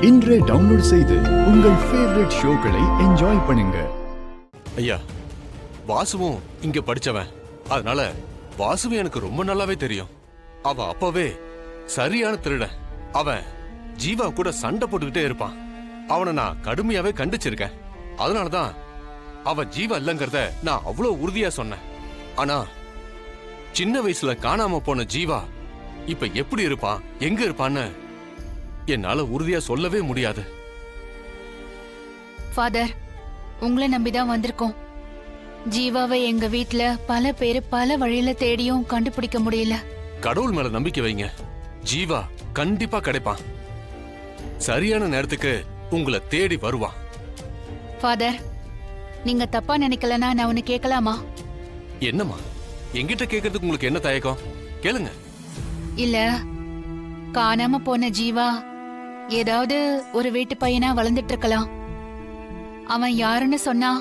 இன்றே டவுன்லோட் செய்து உங்கள் ஃபேவரட் ஷோக்களை என்ஜாய் பண்ணுங்க. ஐயா, வாசுவும் இங்க படிச்சவன். அதனால வாசுவும் எனக்கு ரொம்ப நல்லாவே தெரியும். அவன் அப்பவே சரியான திருடன். அவன் ஜீவா கூட சண்டை போட்டுக்கிட்டே இருப்பான். அவனை நான் கடுமையாவே கண்டிச்சிருக்கேன். அதனாலதான் அவன் ஜீவா இல்லங்கிறத நான் அவ்வளவு உறுதியா சொன்னேன். ஆனா சின்ன வயசுல காணாம போன ஜீவா இப்ப எப்படி இருப்பான், எங்க இருப்பான்னு என்னால உறுதியா சொல்லவே முடியாது. ஃபாதர், உங்களை நம்பிதான் வந்திருக்கோம். ஜீவாவை எங்க வீட்ல பல பேரு பல வழியில தேடியும் கண்டுபிடிக்க முடியல. கடவுள் மேல நம்பிக்கை வைங்க. ஜீவா கண்டிப்பா கிடைப்பான். சரியான நேரத்துக்கு உங்களை தேடி வருவான். ஃபாதர், நீங்க தப்பா நினைக்கலனா நான் உன்னை கேட்கலாமா? என்னம்மா, என்கிட்ட கேட்கறதுக்கு உங்களுக்கு என்ன தயக்கம்? கேளுங்க. இல்ல, காணாம போன ஜீவா ஏதாவது ஒரு வீட்டு பையனா வளர்ந்துட்டு இருக்கலாம். அவன் யாருன்னு சொன்னா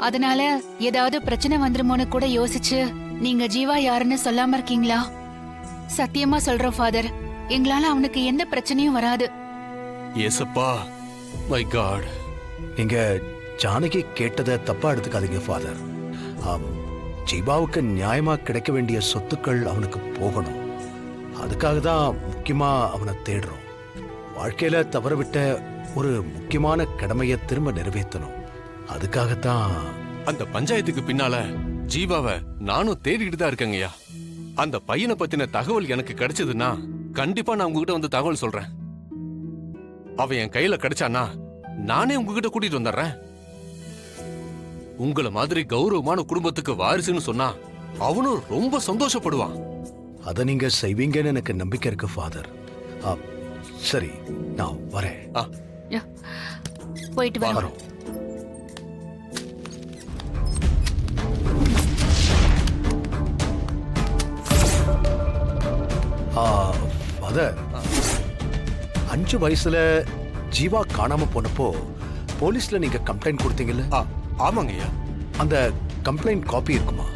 அதனால ஏதாவது பிரச்சனை வந்துருமோன்னு கூட யோசிச்சு நீங்க ஜீவா யாருன்னு சொல்லாம இருக்கீங்களா? சத்தியமா சொல்றோம் ஃபாதர், எங்களால அவனுக்கு எந்த பிரச்சனையும் வராது. ஏசப்பா, மை காட். நீங்க ஜானகி கேட்டதை தப்பா எடுத்துக்காதீங்க ஃபாதர். ஜீவாவுக்கு நியாயமா கிடைக்க வேண்டிய சொத்துக்கள் அவனுக்கு போகணும். அதுக்காக தான் முக்கியமா அவனை தேடுறோம். வாழ்க்கையில தவறவிட்ட ஒரு முக்கியமான கடமையை திரும்ப நிறைவேற்றணும். அதுக்காகத்தான் அந்த பஞ்சாயத்துக்கு பின்னால ஜீவாவை நானும் தேடிக்கிட்டு தான் இருக்கேங்கய்யா. அந்த பையனை பத்தின தகவல் எனக்கு கிடைச்சதுன்னா கண்டிப்பா நான் உங்ககிட்ட வந்து தகவல் சொல்றேன். அவன் என் கையில கிடைச்சானா நானே உங்ககிட்ட கூட்டிட்டு வந்துடுறேன். உங்கள மாதிரி கௌரவமான குடும்பத்துக்கு வாரிசுன்னு சொன்னா அவனும் ரொம்ப சந்தோஷப்படுவான். அதை நீங்க செய்வீங்கன்னு எனக்கு நம்பிக்கை இருக்கு ஃபாதர். சரி, நான் வரேன். போயிட்டு வரோம். ஃபாதர், 5 வயசுல ஜீவா காணாம போனப்போ போலீஸ்ல நீங்க கம்ப்ளைண்ட் கொடுத்தீங்கல்ல? ஆமாங்கய்யா. அந்த கம்ப்ளைண்ட் காப்பி இருக்குமா?